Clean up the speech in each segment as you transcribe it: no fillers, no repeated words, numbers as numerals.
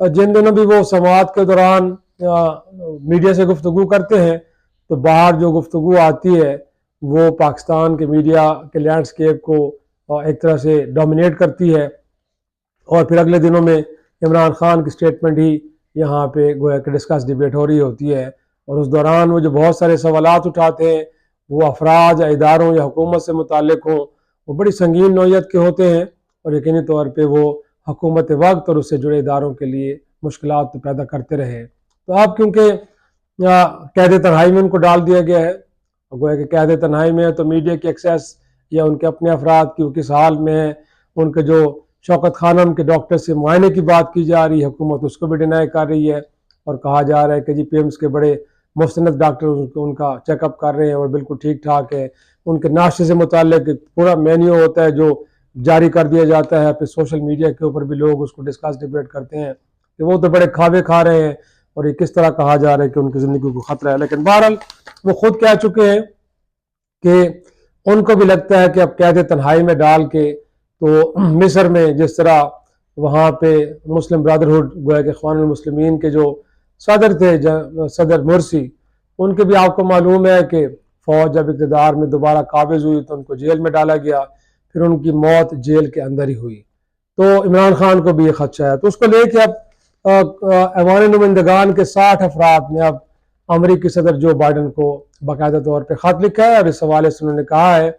جن دنوں بھی وہ سماعت کے دوران میڈیا سے گفتگو کرتے ہیں تو باہر جو گفتگو آتی ہے وہ پاکستان کے میڈیا کے لینڈسکیپ کو ایک طرح سے ڈومینیٹ کرتی ہے، اور پھر اگلے دنوں میں عمران خان کی سٹیٹمنٹ ہی یہاں پہ گویا کہ ڈسکس ڈیبیٹ ہو رہی ہوتی ہے، اور اس دوران وہ جو بہت سارے سوالات اٹھاتے ہیں وہ افراد یا اداروں یا حکومت سے متعلق ہوں، وہ بڑی سنگین نوعیت کے ہوتے ہیں، اور یقینی طور پہ وہ حکومت وقت اور اس سے جڑے اداروں کے لیے مشکلات پیدا کرتے رہے۔ تو اب کیونکہ قید تنہائی میں ان کو ڈال دیا گیا ہے، گویا کہ قید تنہائی میں ہے تو میڈیا کی ایکسیس یا ان کے اپنے افراد کی کس حال میں ہے، ان کے جو شوکت خانم کے ڈاکٹر سے معائنے کی بات کی جا رہی ہے، حکومت اس کو بھی ڈینائی کر رہی ہے، اور کہا جا رہا ہے کہ جی پی ایمز کے بڑے مستند ڈاکٹر ان کا چیک اپ کر رہے ہیں اور بالکل ٹھیک ٹھاک ہے۔ ان کے ناشتے سے متعلق پورا مینیو ہوتا ہے جو جاری کر دیا جاتا ہے، پھر سوشل میڈیا کے اوپر بھی لوگ اس کو ڈسکس ڈیبیٹ کرتے ہیں کہ وہ تو بڑے کھاوے کھا رہے ہیں، اور یہ کس طرح کہا جا رہا ہے کہ ان کی زندگی کو خطرہ ہے۔ لیکن بہرحال وہ خود کہہ چکے ہیں کہ ان کو بھی لگتا ہے کہ اب قید تنہائی میں ڈال کے تو مصر میں جس طرح وہاں پہ مسلم برادرہڈ گویا کہ اخوان المسلمین کے جو صدر تھے، صدر مرسی، ان کے بھی آپ کو معلوم ہے کہ فوج جب اقتدار میں دوبارہ قابض ہوئی تو ان کو جیل میں ڈالا گیا، پھر ان کی موت جیل کے اندر ہی ہوئی۔ تو عمران خان کو بھی یہ خدشہ ہے، تو اس کو لے کے اب ایوان نمائندگان کے 60 افراد نے اب امریکی صدر جو بائیڈن کو باقاعدہ طور پہ خط لکھا ہے، اور اس حوالے سے انہوں نے کہا ہے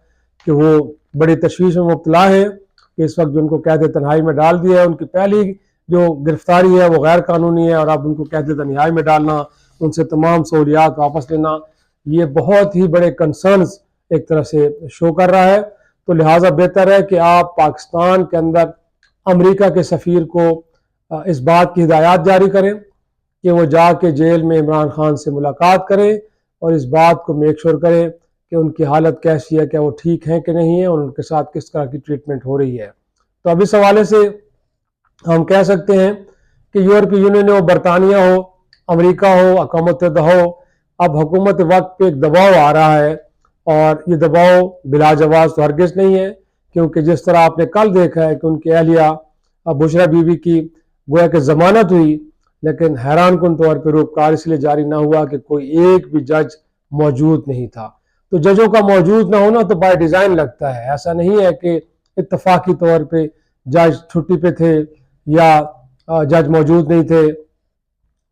کہ وہ بڑی تشویش میں مبتلا ہے کہ اس وقت جو ان کو قید تنہائی میں ڈال دیا ہے، ان کی پہلی جو گرفتاری ہے وہ غیر قانونی ہے، اور اب ان کو قید تنہائی میں ڈالنا، ان سے تمام سہولیات واپس لینا، یہ بہت ہی بڑے کنسرنز ایک طرح سے شو کر رہا ہے۔ تو لہٰذا بہتر ہے کہ آپ پاکستان کے اندر امریکہ کے سفیر کو اس بات کی ہدایات جاری کریں کہ وہ جا کے جیل میں عمران خان سے ملاقات کریں اور اس بات کو میک شور کریں کہ ان کی حالت کیسی ہے، کیا وہ ٹھیک ہیں کہ نہیں ہے، اور ان کے ساتھ کس طرح کی ٹریٹمنٹ ہو رہی ہے۔ تو اب اس حوالے سے ہم کہہ سکتے ہیں کہ یورپی یونین ہو، برطانیہ ہو، امریکہ ہو، اقوام متحدہ ہو، اب حکومت وقت پہ ایک دباؤ آ رہا ہے، اور یہ دباؤ بلا جواز تو ہرگز نہیں ہے، کیونکہ جس طرح آپ نے کل دیکھا ہے کہ ان کی اہلیہ بشرا بی بی کی گویا کہ ضمانت ہوئی، لیکن حیران کن طور پہ روپکار اس لیے جاری نہ ہوا کہ کوئی ایک بھی جج موجود نہیں تھا۔ تو ججوں کا موجود نہ ہونا تو بائی ڈیزائن لگتا ہے، ایسا نہیں ہے کہ اتفاقی طور پہ جج چھٹی پہ تھے یا جج موجود نہیں تھے،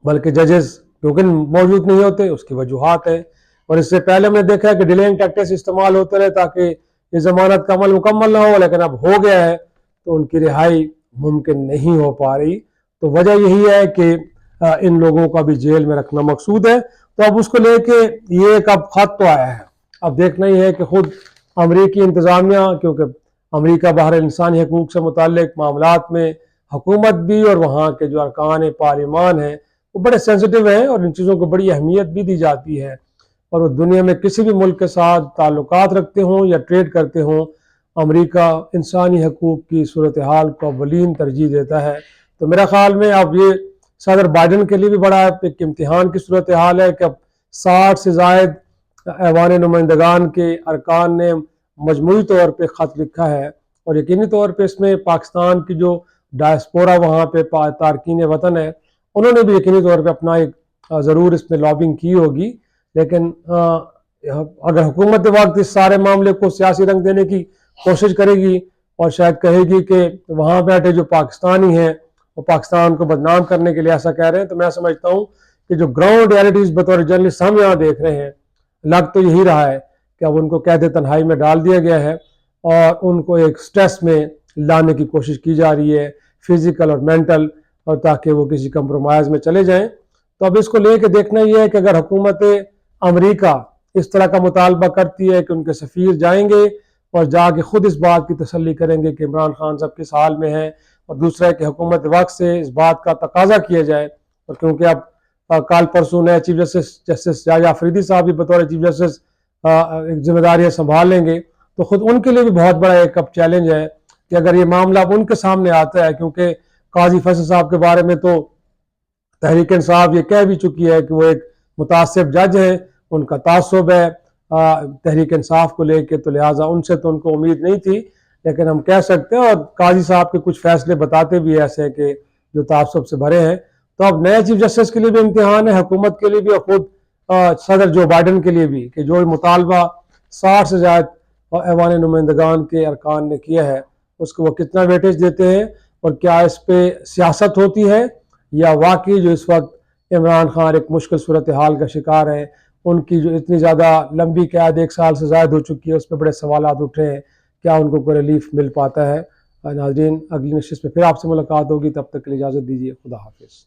بلکہ ججز کیونکہ موجود نہیں ہوتے اس کی وجوہات ہیں، اور اس سے پہلے ہم نے دیکھا ہے کہ ڈیلینگ ٹیکٹس استعمال ہوتے رہے تاکہ یہ ضمانت کا عمل مکمل نہ ہو، لیکن اب ہو گیا ہے تو ان کی رہائی ممکن نہیں ہو پا رہی۔ تو وجہ یہی ہے کہ ان لوگوں کا بھی جیل میں رکھنا مقصود ہے۔ تو اب اس کو لے کے یہ ایک اب خط تو آیا ہے، اب دیکھنا ہی ہے کہ خود امریکی انتظامیہ، کیونکہ امریکہ بحر انسانی حقوق سے متعلق معاملات میں حکومت بھی اور وہاں کے جو ارکان پارلیمان ہیں وہ بڑے سینسٹیو ہیں، اور ان چیزوں کو بڑی اہمیت بھی دی جاتی ہے، اور وہ دنیا میں کسی بھی ملک کے ساتھ تعلقات رکھتے ہوں یا ٹریڈ کرتے ہوں، امریکہ انسانی حقوق کی صورتحال کو اولین ترجیح دیتا ہے۔ تو میرا خیال میں اب یہ صدر بائیڈن کے لیے بھی بڑا ایک امتحان کی صورتحال ہے کہ اب 60 سے زائد ایوان نمائندگان کے ارکان نے مجموعی طور پہ خط لکھا ہے، اور یقینی طور پہ اس میں پاکستان کی جو ڈائسپورا وہاں پہ تارکین وطن ہے انہوں نے بھی یقینی طور پہ اپنا ایک ضرور اس میں لابنگ کی ہوگی، لیکن اگر حکومت وقت اس سارے معاملے کو سیاسی رنگ دینے کی کوشش کرے گی اور شاید کہے گی کہ وہاں بیٹھے جو پاکستانی ہیں وہ پاکستان کو بدنام کرنے کے لیے ایسا کہہ رہے ہیں، تو میں سمجھتا ہوں کہ جو گراؤنڈ ریالٹیز بطور جرنلسٹ ہم یہاں دیکھ رہے ہیں، لگ تو یہی رہا ہے کہ اب ان کو قید تنہائی میں ڈال دیا گیا ہے اور ان کو ایک سٹریس میں لانے کی کوشش کی جا رہی ہے، فزیکل اور مینٹل، اور تاکہ وہ کسی کمپرومائز میں چلے جائیں۔ تو اب اس کو لے کے دیکھنا یہ ہے کہ اگر حکومت امریکہ اس طرح کا مطالبہ کرتی ہے کہ ان کے سفیر جائیں گے اور جا کے خود اس بات کی تسلی کریں گے کہ عمران خان صاحب کس حال میں ہیں، اور دوسرا ہے کہ حکومت وقت سے اس بات کا تقاضا کیا جائے، اور کیونکہ اب کال پرسوں نئے چیف جسٹس جاج آفریدی صاحب بھی بطور چیف جسٹس ذمہ داریاں سنبھال لیں گے، تو خود ان کے لیے بھی بہت بڑا ایک اب چیلنج ہے کہ اگر یہ معاملہ اب ان کے سامنے آتا ہے، کیونکہ قاضی فیصل صاحب کے بارے میں تو تحریک انصاف یہ کہہ بھی چکی ہے کہ وہ ایک متعصب جج ہیں، ان کا تعصب ہے تحریک انصاف کو لے کے، تو لہٰذا ان سے تو ان کو امید نہیں تھی، لیکن ہم کہہ سکتے ہیں اور قاضی صاحب کے کچھ فیصلے بتاتے بھی ایسے کہ جو تعصب سے بھرے ہیں. تو اب نئے چیف جسٹس کے لیے بھی امتحان ہے، حکومت کے لیے بھی، اور خود صدر جو بائیڈن کے لیے بھی، کہ جو مطالبہ 60 سے زائد ایوان نمائندگان کے ارکان نے کیا ہے اس کو وہ کتنا ویٹیج دیتے ہیں، اور کیا اس پہ سیاست ہوتی ہے یا واقعی جو اس وقت عمران خان ایک مشکل صورتحال کا شکار ہے. ان کی جو اتنی زیادہ لمبی قیاد 1 سال سے زائد ہو چکی ہے، اس پہ بڑے سوالات اٹھے ہیں، کیا ان کو کوئی ریلیف مل پاتا ہے. ناظرین، اگلی نشست میں پھر آپ سے ملاقات ہوگی، تب تک کے لیے اجازت دیجیے. خدا حافظ.